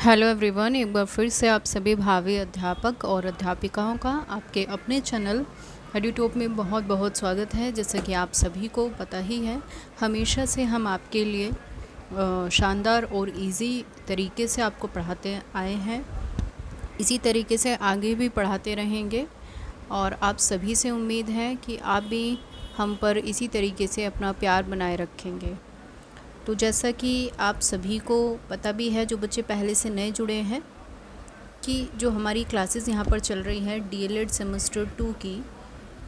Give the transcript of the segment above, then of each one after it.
Hello everyone, एक बार फिर से आप सभी भावी अध्यापक और अध्यापिकाओं का आपके अपने चैनल एड्यूटॉप में बहुत बहुत स्वागत है। जैसा कि आप सभी को पता ही है, हमेशा से हम आपके लिए शानदार और इजी तरीके से आपको पढ़ाते आए हैं। इसी तरीके से आगे भी पढ़ाते रहेंगे और आप सभी से उम्मीद है कि आप भी हम पर इसी तरीके से अपना प्यार बनाए रखेंगे। तो जैसा कि आप सभी को पता भी है, जो बच्चे पहले से नए जुड़े हैं, कि जो हमारी क्लासेस यहाँ पर चल रही हैं डीएलएड सेमेस्टर 2 की,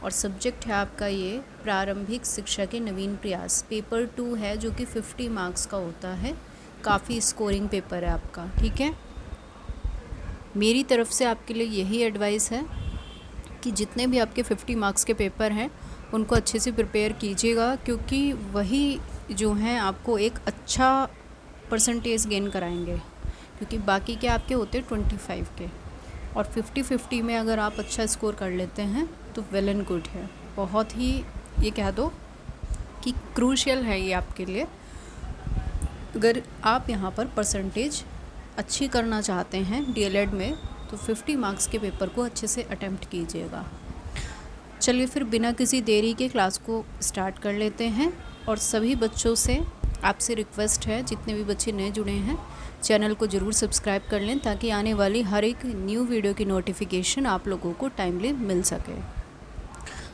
और सब्जेक्ट है आपका ये प्रारंभिक शिक्षा के नवीन प्रयास। पेपर 2 है जो कि 50 मार्क्स का होता है। काफ़ी स्कोरिंग पेपर है आपका, ठीक है। मेरी तरफ से आपके लिए यही एडवाइस है कि जितने भी आपके 50 मार्क्स के पेपर हैं उनको अच्छे से प्रिपेयर कीजिएगा, क्योंकि वही जो हैं आपको एक अच्छा परसेंटेज गेन कराएंगे। क्योंकि बाकी के आपके होते हैं 25 के, और 50-50 में अगर आप अच्छा स्कोर कर लेते हैं तो वेल एंड गुड है। बहुत ही, ये कह दो कि क्रूशियल है ये आपके लिए। अगर आप यहाँ पर परसेंटेज अच्छी करना चाहते हैं डीएलएड में, तो 50 मार्क्स के पेपर को अच्छे से अटेम्प्ट कीजिएगा। चलिए फिर बिना किसी देरी के क्लास को स्टार्ट कर लेते हैं। और सभी बच्चों से आपसे रिक्वेस्ट है, जितने भी बच्चे नए जुड़े हैं, चैनल को ज़रूर सब्सक्राइब कर लें ताकि आने वाली हर एक न्यू वीडियो की नोटिफिकेशन आप लोगों को टाइमली मिल सके।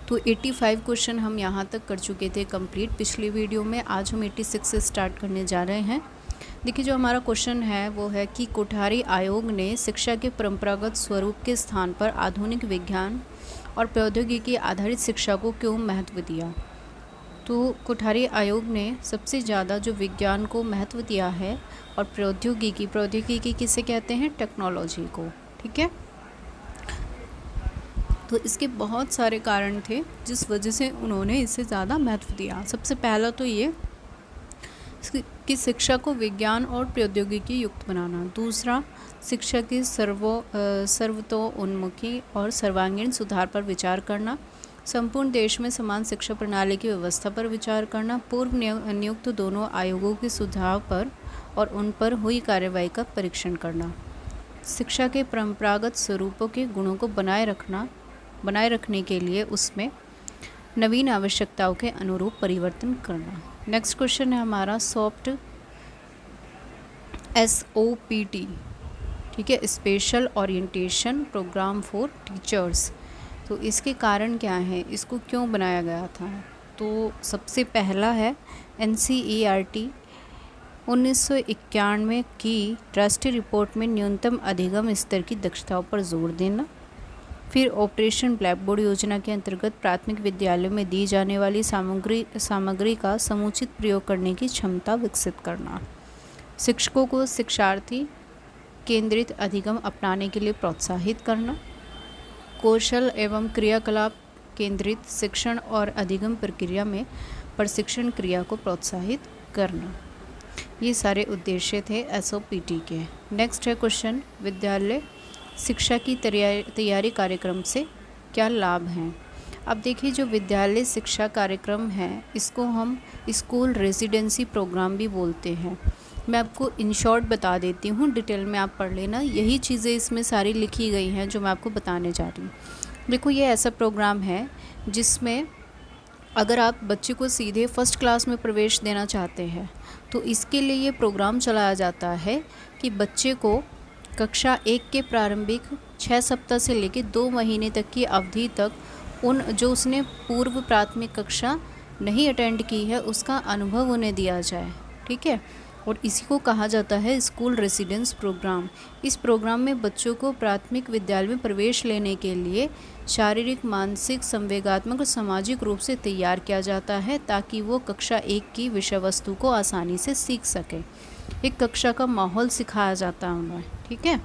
तो 85 क्वेश्चन हम यहाँ तक कर चुके थे कंप्लीट पिछली वीडियो में। आज हम 86 से स्टार्ट करने जा रहे हैं। देखिए, जो हमारा क्वेश्चन है वो है कि कोठारी आयोग ने शिक्षा के परंपरागत स्वरूप के स्थान पर आधुनिक विज्ञान और प्रौद्योगिकी आधारित शिक्षा को क्यों महत्व दिया। तो कोठारी आयोग ने सबसे ज़्यादा जो विज्ञान को महत्व दिया है, और प्रौद्योगिकी किसे कहते हैं, टेक्नोलॉजी को, ठीक है। तो इसके बहुत सारे कारण थे जिस वजह से उन्होंने इसे ज़्यादा महत्व दिया। सबसे पहला तो ये कि शिक्षा को विज्ञान और प्रौद्योगिकी युक्त बनाना। दूसरा, शिक्षा की सर्वतोन्मुखी और सर्वांगीण सुधार पर विचार करना। संपूर्ण देश में समान शिक्षा प्रणाली की व्यवस्था पर विचार करना। पूर्व नियुक्त दोनों आयोगों के सुझाव पर और उन पर हुई कार्रवाई का परीक्षण करना। शिक्षा के परंपरागत स्वरूपों के गुणों को बनाए रखने के लिए उसमें नवीन आवश्यकताओं के अनुरूप परिवर्तन करना। नेक्स्ट क्वेश्चन है हमारा सॉफ्ट SOPT, ठीक है, special orientation program for teachers. तो इसके कारण क्या है, इसको क्यों बनाया गया था। तो सबसे पहला है NCERT 1991 की राष्ट्रीय रिपोर्ट में न्यूनतम अधिगम स्तर की दक्षताओं पर जोर देना। फिर ऑपरेशन ब्लैक बोर्ड योजना के अंतर्गत प्राथमिक विद्यालयों में दी जाने वाली सामग्री का समुचित प्रयोग करने की क्षमता विकसित करना। शिक्षकों को शिक्षार्थी केंद्रित अधिगम अपनाने के लिए प्रोत्साहित करना। कौशल एवं क्रियाकलाप केंद्रित शिक्षण और अधिगम प्रक्रिया में प्रशिक्षण क्रिया को प्रोत्साहित करना। ये सारे उद्देश्य थे SOPT के। नेक्स्ट है क्वेश्चन, विद्यालय शिक्षा की तैयारी कार्यक्रम से क्या लाभ हैं। अब देखिए, जो विद्यालय शिक्षा कार्यक्रम है इसको हम स्कूल रेजिडेंसी प्रोग्राम भी बोलते हैं। मैं आपको इन शॉर्ट बता देती हूँ, डिटेल में आप पढ़ लेना। यही चीज़ें इसमें सारी लिखी गई हैं जो मैं आपको बताने जा रही हूँ। देखो, ये ऐसा प्रोग्राम है जिसमें अगर आप बच्चे को सीधे फर्स्ट क्लास में प्रवेश देना चाहते हैं तो इसके लिए ये प्रोग्राम चलाया जाता है कि बच्चे को कक्षा 1 के प्रारंभिक 6 सप्ताह से लेकर 2 महीने तक की अवधि तक जो उसने पूर्व प्राथमिक कक्षा नहीं अटेंड की है उसका अनुभव उन्हें दिया जाए, ठीक है। और इसी को कहा जाता है स्कूल रेसिडेंस प्रोग्राम। इस प्रोग्राम में बच्चों को प्राथमिक विद्यालय में प्रवेश लेने के लिए शारीरिक, मानसिक, संवेगात्मक और सामाजिक रूप से तैयार किया जाता है ताकि वो कक्षा 1 की विषय वस्तु को आसानी से सीख सके। एक कक्षा का माहौल सिखाया जाता है उन्हें, ठीक है,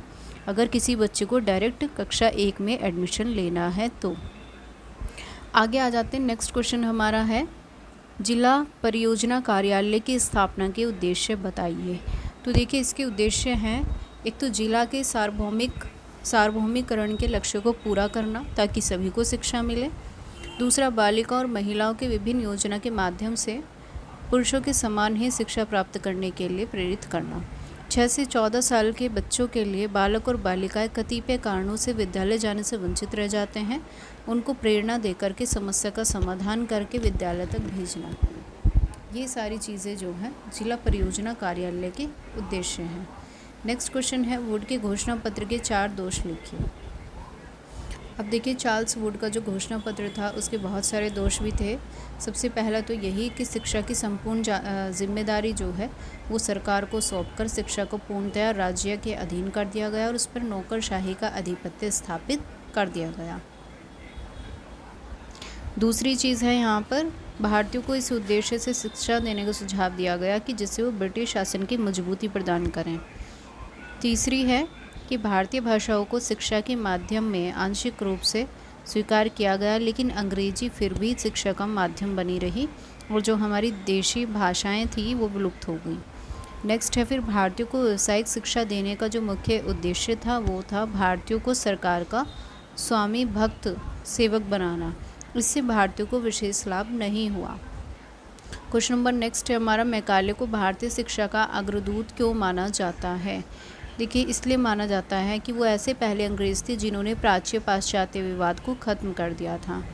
अगर किसी बच्चे को डायरेक्ट कक्षा 1 में एडमिशन लेना है तो। आगे आ जाते हैं। नेक्स्ट क्वेश्चन हमारा है जिला परियोजना कार्यालय की स्थापना के उद्देश्य बताइए। तो देखिए, इसके उद्देश्य हैं, एक तो जिला के सार्वभौमिकरण के लक्ष्य को पूरा करना ताकि सभी को शिक्षा मिले। दूसरा, बालिका और महिलाओं के विभिन्न योजना के माध्यम से पुरुषों के समान ही शिक्षा प्राप्त करने के लिए प्रेरित करना। 6 से 14 साल के बच्चों के लिए बालक और बालिकाएं कतिपय कारणों से विद्यालय जाने से वंचित रह जाते हैं। उनको प्रेरणा देकर के समस्या का समाधान करके विद्यालय तक भेजना, ये सारी चीज़ें जो हैं जिला परियोजना कार्यालय के उद्देश्य हैं। नेक्स्ट क्वेश्चन है, वुड के घोषणा पत्र के 4 दोष लिखिए। अब देखिए, चार्ल्स वुड का जो घोषणा पत्र था उसके बहुत सारे दोष भी थे। सबसे पहला तो यही कि शिक्षा की संपूर्ण जिम्मेदारी जो है वो सरकार को सौंपकर शिक्षा को पूर्णतया राज्य के अधीन कर दिया गया और उस पर नौकरशाही का आधिपत्य स्थापित कर दिया गया। दूसरी चीज़ है, यहाँ पर भारतीयों को इस उद्देश्य से शिक्षा देने का सुझाव दिया गया कि जिससे वो ब्रिटिश शासन की मजबूती प्रदान करें। तीसरी है कि भारतीय भाषाओं को शिक्षा के माध्यम में आंशिक रूप से स्वीकार किया गया, लेकिन अंग्रेजी फिर भी शिक्षा का माध्यम बनी रही और जो हमारी देशी भाषाएं थी वो विलुप्त हो गई। नेक्स्ट है फिर, भारतीयों को व्यावसायिक शिक्षा देने का जो मुख्य उद्देश्य था वो था भारतीयों को सरकार का स्वामी भक्त सेवक बनाना। इससे भारतीयों को विशेष लाभ नहीं हुआ। क्वेश्चन नंबर नेक्स्ट है हमारा, मैकाले को भारतीय शिक्षा का अग्रदूत क्यों माना जाता है? देखिए, इसलिए माना जाता है कि वो ऐसे पहले अंग्रेज़ थे जिन्होंने प्राच्य पाश्चात्य विवाद को ख़त्म कर दिया था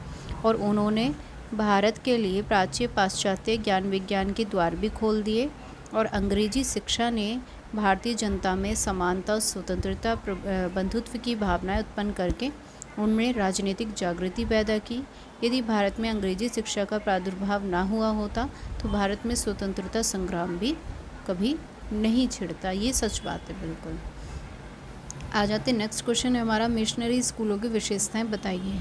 और उन्होंने भारत के लिए प्राच्य पाश्चात्य ज्ञान विज्ञान के द्वार भी खोल दिए और अंग्रेजी शिक्षा ने भारतीय जनता में समानता, स्वतंत्रता, बंधुत्व की भावनाएं उत्पन्न करके उनमें राजनीतिक जागृति पैदा की। यदि भारत में अंग्रेजी शिक्षा का प्रादुर्भाव ना हुआ होता तो भारत में स्वतंत्रता संग्राम भी कभी नहीं छिड़ता। ये सच बात है बिल्कुल। आ जाते नेक्स्ट क्वेश्चन है हमारा, मिशनरी स्कूलों की विशेषताएं बताइए।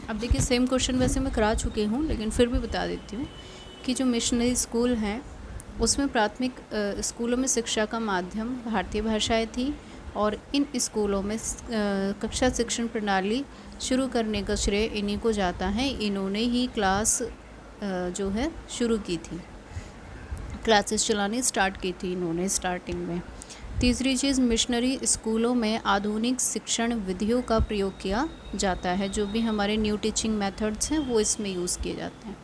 अब देखिए, सेम क्वेश्चन वैसे मैं करा चुकी हूँ लेकिन फिर भी बता देती हूँ कि जो मिशनरी स्कूल हैं उसमें प्राथमिक स्कूलों में शिक्षा का माध्यम भारतीय भाषाएं थी और इन स्कूलों में कक्षा शिक्षण प्रणाली शुरू करने का श्रेय इन्हीं को जाता है। इन्होंने ही क्लास जो है शुरू की थी, क्लासेस चलानी स्टार्ट की थी इन्होंने स्टार्टिंग में। तीसरी चीज़, मिशनरी स्कूलों में आधुनिक शिक्षण विधियों का प्रयोग किया जाता है। जो भी हमारे न्यू टीचिंग मेथड्स हैं वो इसमें यूज़ किए जाते हैं।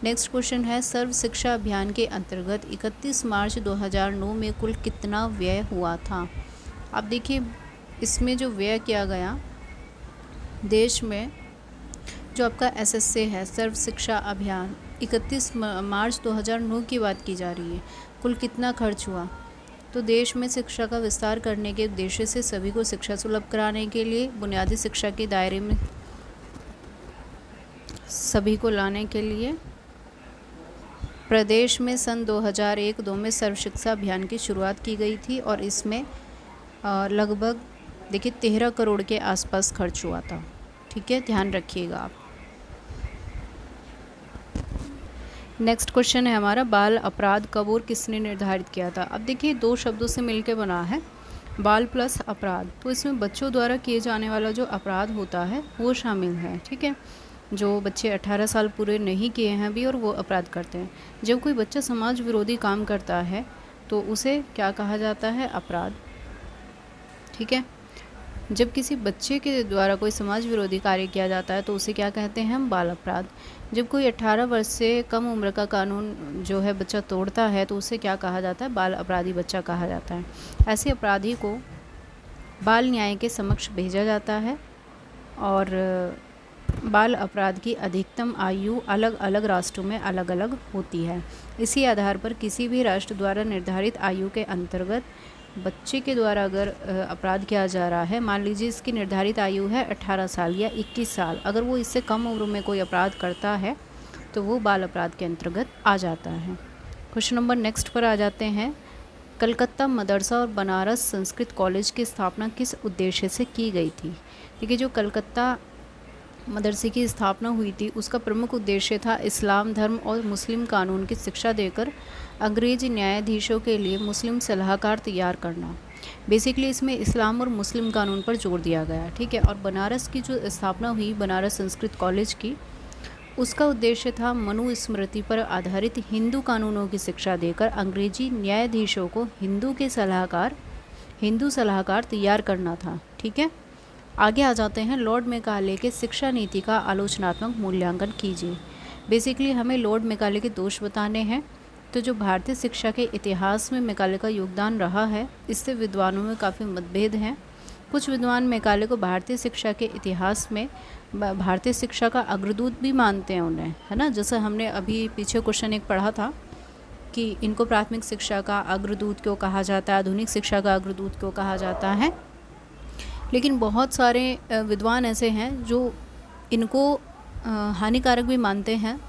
नेक्स्ट क्वेश्चन है, सर्व शिक्षा अभियान के अंतर्गत 31 मार्च 2009 में कुल कितना व्यय हुआ था? अब देखिए, इसमें जो व्यय किया गया देश में, जो आपका SSA है सर्व शिक्षा अभियान, 31 मार्च 2009 की बात की जा रही है। कुल कितना खर्च हुआ? तो देश में शिक्षा का विस्तार करने के उद्देश्य से सभी को शिक्षा सुलभ कराने के लिए, बुनियादी शिक्षा के दायरे में सभी को लाने के लिए प्रदेश में सन 2001-2 में सर्व शिक्षा अभियान की शुरुआत की गई थी और इसमें लगभग देखिए 13 करोड़ के आसपास खर्च हुआ था। ठीक है, ध्यान रखिएगा आप। नेक्स्ट क्वेश्चन है हमारा, बाल अपराध कब और किसने निर्धारित किया था? अब देखिए, 2 शब्दों से मिलकर बना है बाल प्लस अपराध। तो इसमें बच्चों द्वारा किए जाने वाला जो अपराध होता है वो शामिल है। ठीक है, जो बच्चे 18 साल पूरे नहीं किए हैं अभी और वो अपराध करते हैं। जब कोई बच्चा समाज विरोधी काम करता है तो उसे क्या कहा जाता है? अपराध। ठीक है, जब किसी बच्चे के द्वारा कोई समाज विरोधी कार्य किया जाता है तो उसे क्या कहते हैं हम? बाल अपराध। जब कोई 18 वर्ष से कम उम्र का कानून जो है बच्चा तोड़ता है तो उसे क्या कहा जाता है? बाल अपराधी बच्चा कहा जाता है। ऐसे अपराधी को बाल न्याय के समक्ष भेजा जाता है और बाल अपराध की अधिकतम आयु अलग अलग राष्ट्रों में अलग अलग होती है। इसी आधार पर किसी भी राष्ट्र द्वारा निर्धारित आयु के अंतर्गत बच्चे के द्वारा अगर अपराध किया जा रहा है, मान लीजिए इसकी निर्धारित आयु है 18 साल या 21 साल, अगर वो इससे कम उम्र में कोई अपराध करता है तो वो बाल अपराध के अंतर्गत आ जाता है। क्वेश्चन नंबर नेक्स्ट पर आ जाते हैं, कलकत्ता मदरसा और बनारस संस्कृत कॉलेज की स्थापना किस उद्देश्य से की गई थी? देखिए, जो कलकत्ता मदरसे की स्थापना हुई थी उसका प्रमुख उद्देश्य था इस्लाम धर्म और मुस्लिम कानून की शिक्षा देकर अंग्रेज न्यायाधीशों के लिए मुस्लिम सलाहकार तैयार करना। बेसिकली इसमें इस्लाम और मुस्लिम कानून पर जोर दिया गया। ठीक है, और बनारस की जो स्थापना हुई बनारस संस्कृत कॉलेज की, उसका उद्देश्य था मनुस्मृति पर आधारित हिंदू कानूनों की शिक्षा देकर अंग्रेजी न्यायाधीशों को हिंदू सलाहकार तैयार करना था। ठीक है, आगे आ जाते हैं, लॉर्ड मेकाले के शिक्षा नीति का आलोचनात्मक मूल्यांकन कीजिए। बेसिकली हमें लॉर्ड मेकाले के दोष बताने हैं तो जो भारतीय शिक्षा के इतिहास में मैकाले का योगदान रहा है, इससे विद्वानों में काफ़ी मतभेद हैं। कुछ विद्वान मैकाले को भारतीय शिक्षा के इतिहास में भारतीय शिक्षा का अग्रदूत भी मानते हैं उन्हें, है ना। जैसे हमने अभी पीछे क्वेश्चन एक पढ़ा था कि इनको प्राथमिक शिक्षा का अग्रदूत क्यों कहा जाता है, आधुनिक शिक्षा का अग्रदूत क्यों कहा जाता है। लेकिन बहुत सारे विद्वान ऐसे हैं जो इनको हानिकारक भी मानते हैं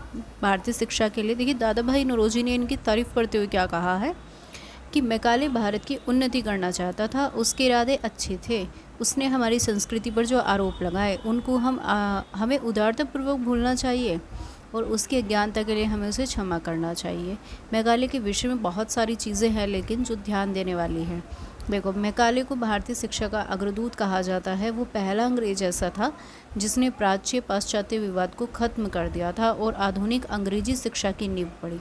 भारतीय शिक्षा के लिए। देखिए, दादा भाई नौरोजी ने इनकी तारीफ़ करते हुए क्या कहा है कि मैकाले भारत की उन्नति करना चाहता था, उसके इरादे अच्छे थे। उसने हमारी संस्कृति पर जो आरोप लगाए उनको हमें उदारतापूर्वक भूलना चाहिए और उसकी अज्ञानता के लिए हमें उसे क्षमा करना चाहिए। मैकाले के विषय में बहुत सारी चीज़ें हैं, लेकिन जो ध्यान देने वाली है, देखो, मैकाले को भारतीय शिक्षा का अग्रदूत कहा जाता है। वो पहला अंग्रेज ऐसा था जिसने प्राच्य पाश्चात्य विवाद को ख़त्म कर दिया था और आधुनिक अंग्रेजी शिक्षा की नींव पड़ी।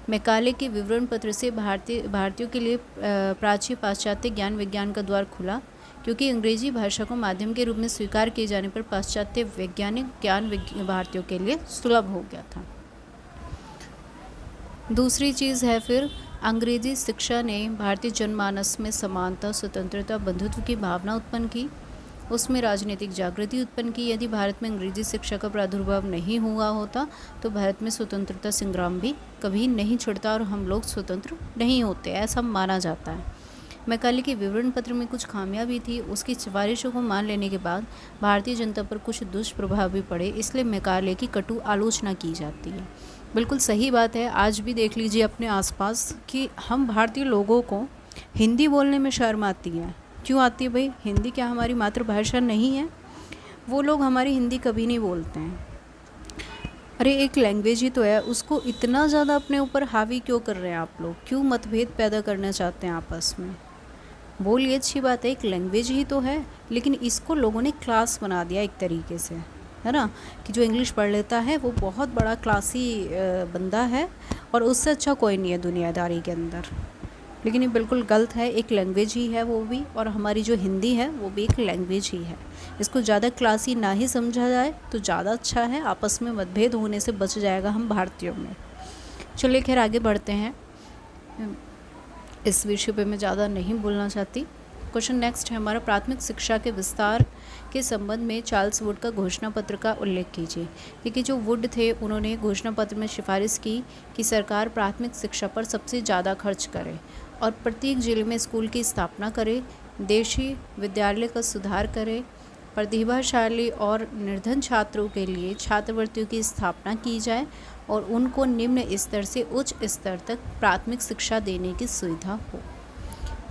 मैकाले के विवरण पत्र से भारतीयों के लिए प्राच्य पाश्चात्य ज्ञान विज्ञान का द्वार खुला, क्योंकि अंग्रेजी भाषा को माध्यम के रूप में स्वीकार किए जाने पर पाश्चात्य वैज्ञानिक ज्ञान भारतीयों के लिए सुलभ हो गया था। दूसरी चीज़ है फिर, अंग्रेजी शिक्षा ने भारतीय जनमानस में समानता, स्वतंत्रता, बंधुत्व की भावना उत्पन्न की, उसमें राजनीतिक जागृति उत्पन्न की। यदि भारत में अंग्रेजी शिक्षा का प्रादुर्भाव नहीं हुआ होता तो भारत में स्वतंत्रता संग्राम भी कभी नहीं छिड़ता और हम लोग स्वतंत्र नहीं होते, ऐसा माना जाता है। मैकाले के विवरण पत्र में कुछ खामियां भी थी। उसकी सिफारिशों को मान लेने के बाद भारतीय जनता पर कुछ दुष्प्रभाव भी पड़े, इसलिए मैकाले की कटु आलोचना की जाती है। बिल्कुल सही बात है। आज भी देख लीजिए अपने आसपास कि हम भारतीय लोगों को हिंदी बोलने में शर्म आती है। क्यों आती है भाई? हिंदी क्या हमारी मातृभाषा नहीं है? वो लोग हमारी हिंदी कभी नहीं बोलते हैं। अरे एक लैंग्वेज ही तो है, उसको इतना ज़्यादा अपने ऊपर हावी क्यों कर रहे हैं आप लोग? क्यों मतभेद पैदा करना चाहते हैं आपस में? बोलिए, अच्छी बात है, एक लैंग्वेज ही तो है, लेकिन इसको लोगों ने क्लास बना दिया एक तरीके से, है ना, कि जो इंग्लिश पढ़ लेता है वो बहुत बड़ा क्लासी बंदा है और उससे अच्छा कोई नहीं है दुनियादारी के अंदर। लेकिन ये बिल्कुल गलत है। एक लैंग्वेज ही है वो भी, और हमारी जो हिंदी है वो भी एक लैंग्वेज ही है। इसको ज़्यादा क्लासी ना ही समझा जाए तो ज़्यादा अच्छा है, आपस में मतभेद होने से बच जाएगा हम भारतीयों में। चलिए खैर आगे बढ़ते हैं, इस विषय पे मैं ज़्यादा नहीं बोलना चाहती। क्वेश्चन नेक्स्ट है हमारा, प्राथमिक शिक्षा के विस्तार के संबंध में चार्ल्स वुड का घोषणा पत्र का उल्लेख कीजिए। देखिए, जो वुड थे उन्होंने घोषणा पत्र में सिफारिश की कि सरकार प्राथमिक शिक्षा पर सबसे ज़्यादा खर्च करे और प्रत्येक जिले में स्कूल की स्थापना करे, देशी विद्यालय का सुधार करे, प्रतिभाशाली और निर्धन छात्रों के लिए छात्रवृत्तियों की स्थापना की जाए और उनको निम्न स्तर से उच्च स्तर तक प्राथमिक शिक्षा देने की सुविधा हो।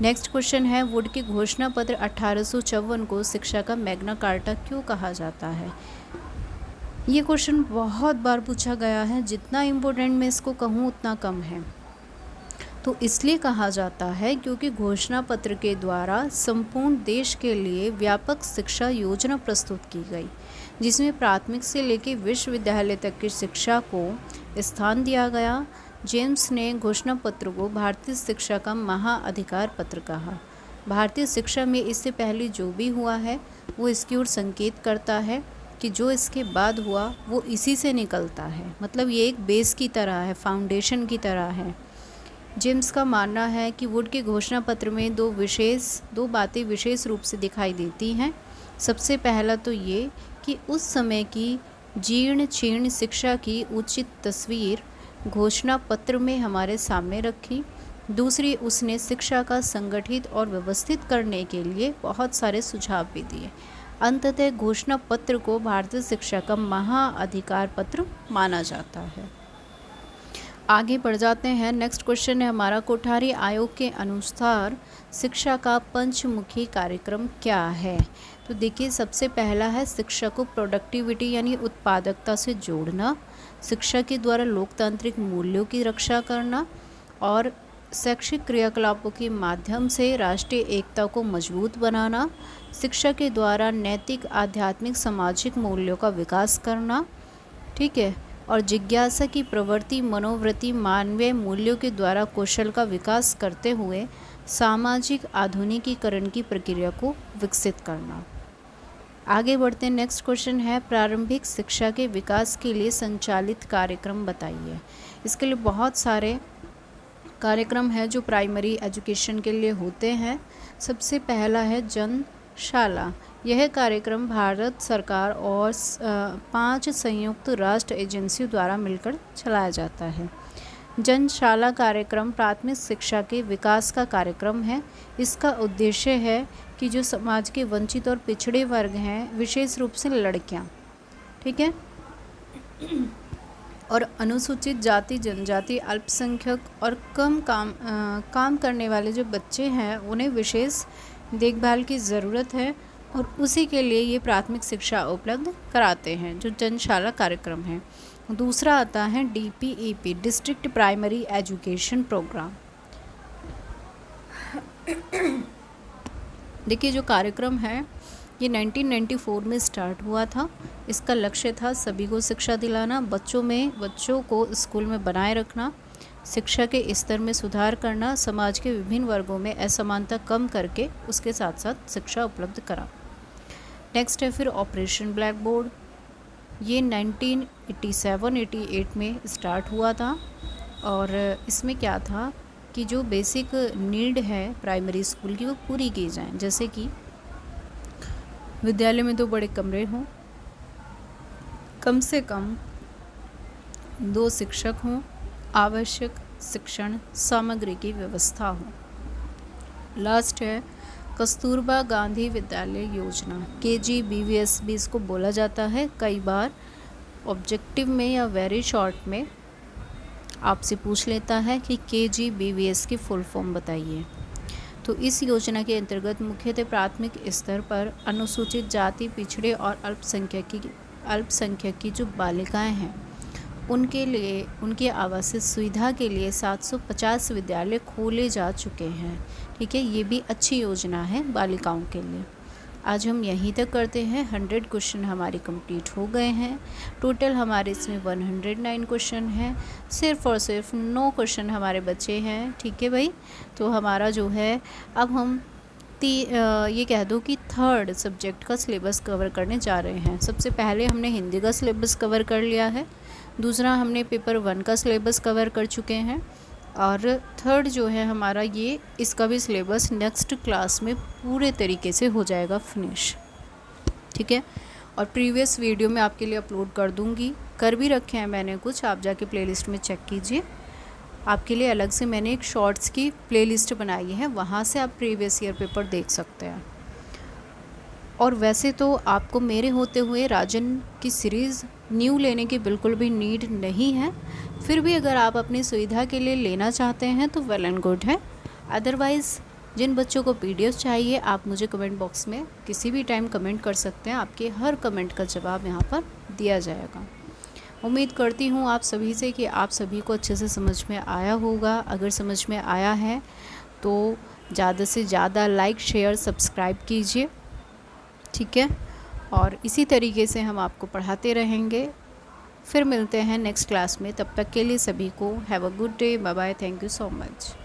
नेक्स्ट क्वेश्चन है, वुड के घोषणा पत्र 1854 को शिक्षा का मैग्ना कार्टा क्यों कहा जाता है? ये क्वेश्चन बहुत बार पूछा गया है, जितना इम्पोर्टेंट मैं इसको कहूँ उतना कम है। तो इसलिए कहा जाता है क्योंकि घोषणा पत्र के द्वारा संपूर्ण देश के लिए व्यापक शिक्षा योजना प्रस्तुत की गई, जिसमें प्राथमिक से लेकर विश्वविद्यालय तक की शिक्षा को स्थान दिया गया। जेम्स ने घोषणा पत्र को भारतीय शिक्षा का महाअधिकार पत्र कहा। भारतीय शिक्षा में इससे पहले जो भी हुआ है वो इसकी ओर संकेत करता है कि जो इसके बाद हुआ वो इसी से निकलता है, मतलब ये एक बेस की तरह है, फाउंडेशन की तरह है। जेम्स का मानना है कि वुड के घोषणा पत्र में दो बातें विशेष रूप से दिखाई देती हैं। सबसे पहला तो ये कि उस समय की जीर्ण शीर्ण शिक्षा की उचित तस्वीर घोषणा पत्र में हमारे सामने रखी। दूसरी, उसने शिक्षा का संगठित और व्यवस्थित करने के लिए बहुत सारे सुझाव भी दिए। अंततः घोषणा पत्र को भारतीय शिक्षा का महाअधिकार पत्र माना जाता है। आगे बढ़ जाते हैं। नेक्स्ट क्वेश्चन है हमारा, कोठारी आयोग के अनुसार शिक्षा का पंचमुखी कार्यक्रम क्या है? तो देखिए, सबसे पहला है शिक्षा को प्रोडक्टिविटी यानी उत्पादकता से जोड़ना, शिक्षा के द्वारा लोकतांत्रिक मूल्यों की रक्षा करना और शैक्षिक क्रियाकलापों के माध्यम से राष्ट्रीय एकता को मजबूत बनाना, शिक्षा के द्वारा नैतिक, आध्यात्मिक, सामाजिक मूल्यों का विकास करना, ठीक है, और जिज्ञासा की प्रवृत्ति, मनोवृत्ति, मानवीय मूल्यों के द्वारा कौशल का विकास करते हुए सामाजिक आधुनिकीकरण की प्रक्रिया को विकसित करना। आगे बढ़ते हैं। नेक्स्ट क्वेश्चन है, प्रारंभिक शिक्षा के विकास के लिए संचालित कार्यक्रम बताइए। इसके लिए बहुत सारे कार्यक्रम है जो प्राइमरी एजुकेशन के लिए होते हैं। सबसे पहला है जनशाला। यह कार्यक्रम भारत सरकार और 5 संयुक्त राष्ट्र एजेंसियों द्वारा मिलकर चलाया जाता है। जनशाला कार्यक्रम प्राथमिक शिक्षा के विकास का कार्यक्रम है। इसका उद्देश्य है कि जो समाज के वंचित और पिछड़े वर्ग हैं, विशेष रूप से लड़कियां, ठीक है, और अनुसूचित जाति, जनजाति, अल्पसंख्यक और कम काम करने वाले जो बच्चे हैं, उन्हें विशेष देखभाल की ज़रूरत है और उसी के लिए ये प्राथमिक शिक्षा उपलब्ध कराते हैं, जो जनशाला कार्यक्रम है। दूसरा आता है DPEP, district primary education program. देखिए, जो कार्यक्रम है ये 1994 में स्टार्ट हुआ था। इसका लक्ष्य था सभी को शिक्षा दिलाना, बच्चों को स्कूल में बनाए रखना, शिक्षा के स्तर में सुधार करना, समाज के विभिन्न वर्गों में असमानता कम करके उसके साथ साथ शिक्षा उपलब्ध करा। नेक्स्ट है फिर ऑपरेशन ब्लैक बोर्ड। ये 1987-88 में स्टार्ट हुआ था और इसमें क्या था कि जो बेसिक नीड है प्राइमरी स्कूल की वो पूरी की जाए, जैसे कि विद्यालय में 2 बड़े कमरे हों, कम से कम 2 शिक्षक हों, आवश्यक शिक्षण सामग्री की व्यवस्था हो। लास्ट है कस्तूरबा गांधी विद्यालय योजना, KGBVS भी इसको बोला जाता है। कई बार ऑब्जेक्टिव में या वेरी शॉर्ट में आपसे पूछ लेता है कि KGBVS की फुल फॉर्म बताइए। तो इस योजना के अंतर्गत मुख्यतः प्राथमिक स्तर पर अनुसूचित जाति, पिछड़े और अल्पसंख्यक की जो बालिकाएं हैं, उनके लिए उनकी आवासीय सुविधा के लिए 750 विद्यालय खोले जा चुके हैं। ठीक है, ये भी अच्छी योजना है बालिकाओं के लिए। आज हम यहीं तक करते हैं। 100 क्वेश्चन हमारे कंप्लीट हो गए हैं। टोटल हमारे इसमें 109 क्वेश्चन हैं। सिर्फ और सिर्फ 9 क्वेश्चन हमारे बचे हैं। ठीक है भाई, तो हमारा जो है अब हम ये कह दो कि 3rd सब्जेक्ट का सिलेबस कवर करने जा रहे हैं। सबसे पहले हमने हिंदी का सिलेबस कवर कर लिया है, दूसरा हमने पेपर 1 का सिलेबस कवर कर चुके हैं, और 3rd जो है हमारा ये इसका भी सिलेबस नेक्स्ट क्लास में पूरे तरीके से हो जाएगा फिनिश। ठीक है, और प्रीवियस वीडियो में आपके लिए अपलोड कर दूंगी, कर भी रखे हैं मैंने कुछ, आप जाके प्लेलिस्ट में चेक कीजिए। आपके लिए अलग से मैंने एक शॉर्ट्स की प्लेलिस्ट बनाई है, वहाँ से आप प्रीवियस ईयर पेपर देख सकते हैं। और वैसे तो आपको मेरे होते हुए राजन की सीरीज़ न्यू लेने की बिल्कुल भी नीड नहीं है, फिर भी अगर आप अपनी सुविधा के लिए लेना चाहते हैं तो वेल एंड गुड है। अदरवाइज़ जिन बच्चों को PDF चाहिए, आप मुझे कमेंट बॉक्स में किसी भी टाइम कमेंट कर सकते हैं, आपके हर कमेंट का जवाब यहाँ पर दिया जाएगा। उम्मीद करती हूँ आप सभी से कि आप सभी को अच्छे से समझ में आया होगा। अगर समझ में आया है तो ज़्यादा से ज़्यादा लाइक, शेयर, सब्सक्राइब कीजिए। ठीक है, और इसी तरीके से हम आपको पढ़ाते रहेंगे। फिर मिलते हैं नेक्स्ट क्लास में, तब तक के लिए सभी को have a good day, bye bye, thank you so much.